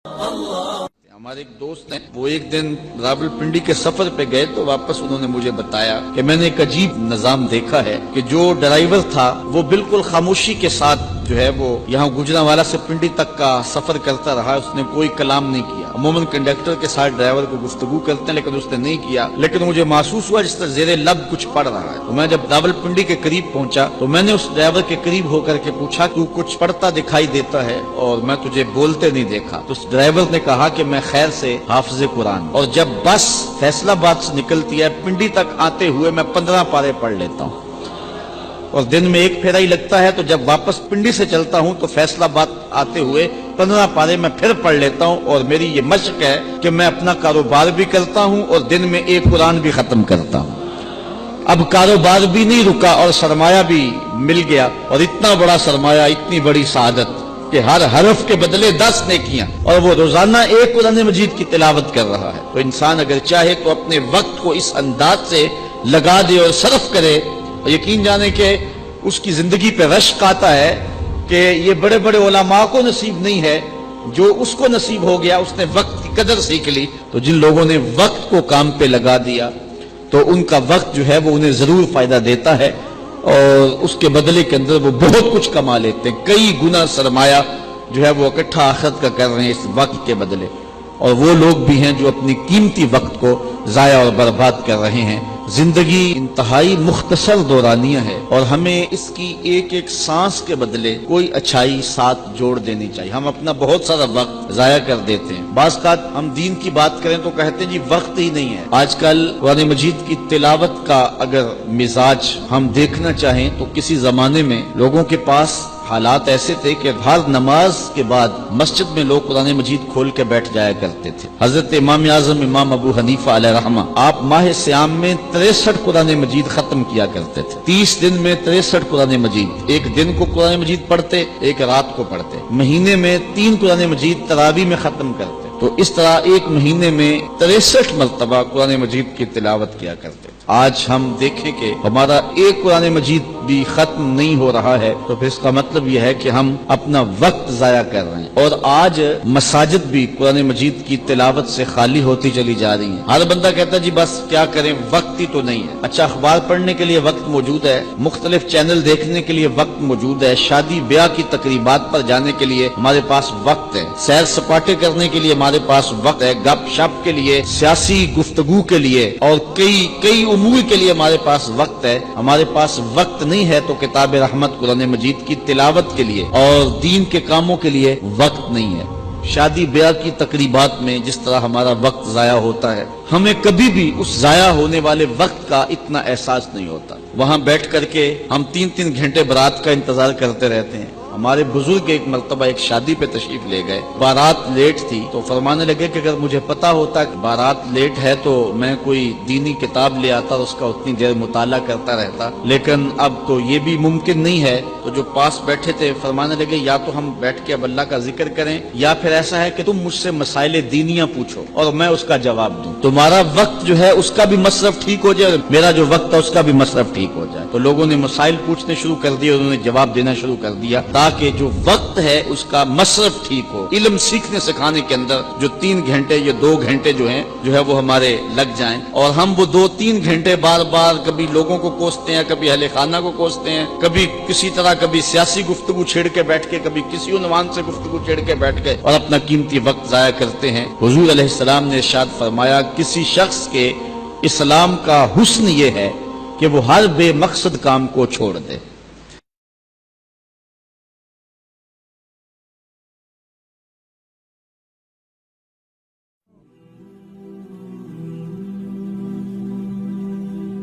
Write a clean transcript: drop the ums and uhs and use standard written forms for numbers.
ہمارے ایک دوست ہیں، وہ ایک دن راولپنڈی کے سفر پہ گئے تو واپس انہوں نے مجھے بتایا کہ میں نے ایک عجیب نظام دیکھا ہے کہ جو ڈرائیور تھا وہ بالکل خاموشی کے ساتھ جو ہے وہ یہاں گجرانوالہ سے پنڈی تک کا سفر کرتا رہا، اس نے کوئی کلام نہیں کیا۔ عموماً کنڈکٹر کے ساتھ ڈرائیور کو گفتگو کرتے ہیں لیکن اس نے نہیں کیا، لیکن مجھے محسوس ہوا جس طرح زیر لب کچھ پڑھ رہا ہے۔ تو میں جب راولپنڈی کے قریب پہنچا تو میں نے اس ڈرائیور کے قریب ہو کر کے پوچھا تو کچھ پڑھتا دکھائی دیتا ہے اور میں تجھے بولتے نہیں دیکھا؟ تو اس ڈرائیور نے کہا کہ میں خیر سے حافظ قرآن، اور جب بس فیصلہ آباد سے نکلتی ہے پنڈی تک آتے ہوئے میں 15 پارے پڑھ لیتا ہوں، اور دن میں ایک پھیرا ہی لگتا ہے، تو جب واپس پنڈی سے چلتا ہوں تو فیصلہ آباد آتے ہوئے 15 پارے میں پھر پڑھ لیتا ہوں، اور میری یہ مشق ہے کہ میں اپنا کاروبار بھی کرتا ہوں اور دن میں ایک قرآن بھی ختم کرتا ہوں۔ اب کاروبار بھی نہیں رکا اور سرمایہ بھی مل گیا، اور اتنا بڑا سرمایہ، اتنی بڑی سعادت کہ ہر حرف کے بدلے 10 نیکیاں، اور وہ روزانہ ایک قرآن مجید کی تلاوت کر رہا ہے۔ تو انسان اگر چاہے تو اپنے وقت کو اس انداز سے لگا دے اور صرف کرے، یقین جانے کہ اس کی زندگی پہ رشک آتا ہے کہ یہ بڑے بڑے علماء کو نصیب نہیں ہے، جو اس کو نصیب ہو گیا اس نے وقت کی قدر سیکھ لی۔ تو جن لوگوں نے وقت کو کام پہ لگا دیا تو ان کا وقت جو ہے وہ انہیں ضرور فائدہ دیتا ہے، اور اس کے بدلے کے اندر وہ بہت کچھ کما لیتے ہیں، کئی گنا سرمایہ جو ہے وہ اکٹھا آخرت کا کر رہے ہیں اس وقت کے بدلے۔ اور وہ لوگ بھی ہیں جو اپنی قیمتی وقت کو ضائع اور برباد کر رہے ہیں۔ زندگی انتہائی مختصر دورانیہ ہے، اور ہمیں اس کی ایک ایک سانس کے بدلے کوئی اچھائی ساتھ جوڑ دینی چاہیے۔ ہم اپنا بہت سارا وقت ضائع کر دیتے ہیں۔ بعض اوقات ہم دین کی بات کریں تو کہتے ہیں جی وقت ہی نہیں ہے۔ آج کل قرآن مجید کی تلاوت کا اگر مزاج ہم دیکھنا چاہیں تو کسی زمانے میں لوگوں کے پاس حالات ایسے تھے کہ ہر نماز کے بعد مسجد میں لوگ قرآن مجید کھول کے بیٹھ جایا کرتے تھے۔ حضرت امام اعظم امام ابو حنیفہ علیہ رحمہ، آپ ماہ سیام میں 63 قرآن مجید ختم کیا کرتے تھے۔ 30 دن میں 63 قرآن مجید، ایک دن کو قرآن مجید پڑھتے، ایک رات کو پڑھتے۔ مہینے میں 3 قرآن مجید تراویح میں ختم کرتے، تو اس طرح ایک مہینے میں 63 مرتبہ قرآن مجید کی تلاوت کیا کرتے۔ آج ہم دیکھیں کہ ہمارا ایک قرآن مجید بھی ختم نہیں ہو رہا ہے، تو پھر اس کا مطلب یہ ہے کہ ہم اپنا وقت ضائع کر رہے ہیں۔ اور آج مساجد بھی قرآن مجید کی تلاوت سے خالی ہوتی چلی جا رہی ہیں۔ ہر بندہ کہتا ہے جی بس کیا کریں، وقت ہی تو نہیں ہے۔ اچھا، اخبار پڑھنے کے لیے وقت موجود ہے، مختلف چینل دیکھنے کے لیے وقت موجود ہے، شادی بیاہ کی تقریبات پر جانے کے لیے ہمارے پاس وقت ہے، سیر سپاٹے کرنے کے لیے ہمارے پاس وقت ہے، گپ شپ کے لیے، سیاسی گفتگو کے لیے، اور کئی امور کے لیے ہمارے پاس وقت ہے۔ ہمارے پاس وقت نہیں ہے تو کتاب رحمت قرآن مجید کی تلاوت کے لیے اور دین کے کاموں کے لیے وقت نہیں ہے۔ شادی بیاہ کی تقریبات میں جس طرح ہمارا وقت ضائع ہوتا ہے، ہمیں کبھی بھی اس ضائع ہونے والے وقت کا اتنا احساس نہیں ہوتا۔ وہاں بیٹھ کر کے ہم 3 گھنٹے بارات کا انتظار کرتے رہتے ہیں۔ ہمارے بزرگ ایک مرتبہ ایک شادی پہ تشریف لے گئے، بارات لیٹ تھی، تو فرمانے لگے کہ اگر مجھے پتا ہوتا کہ بارات لیٹ ہے تو میں کوئی دینی کتاب لے آتا اور اس کا اتنی دیر مطالعہ کرتا رہتا، لیکن اب تو یہ بھی ممکن نہیں ہے۔ تو جو پاس بیٹھے تھے فرمانے لگے یا تو ہم بیٹھ کے اب اللہ کا ذکر کریں، یا پھر ایسا ہے کہ تم مجھ سے مسائل دینیاں پوچھو اور میں اس کا جواب دوں، تمہارا وقت جو ہے اس کا بھی مصرف ٹھیک ہو جائے اور میرا جو وقت ہے اس کا بھی مصرف ٹھیک ہو جائے۔ تو لوگوں نے مسائل پوچھنے شروع کر دیے، انہوں نے جواب دینا شروع کر دیا، تاکہ جو وقت ہے اس کا مصرف ٹھیک ہو۔ علم سیکھنے سکھانے کے اندر جو 3 گھنٹے یا 2 گھنٹے جو ہے وہ ہمارے لگ جائیں، اور ہم وہ 2-3 گھنٹے بار بار کبھی لوگوں کو کوستے ہیں، کبھی اہل خانہ کو کوستے ہیں، کبھی کسی طرح کبھی سیاسی گفتگو چھیڑ کے بیٹھ کے، کبھی کسی عنوان سے گفتگو چھیڑ کے بیٹھ گئے اور اپنا قیمتی وقت ضائع کرتے ہیں۔ حضور علیہ السلام نے ارشاد فرمایا کسی شخص کے اسلام کا حسن یہ ہے کہ وہ ہر بے مقصد کام کو چھوڑ دے۔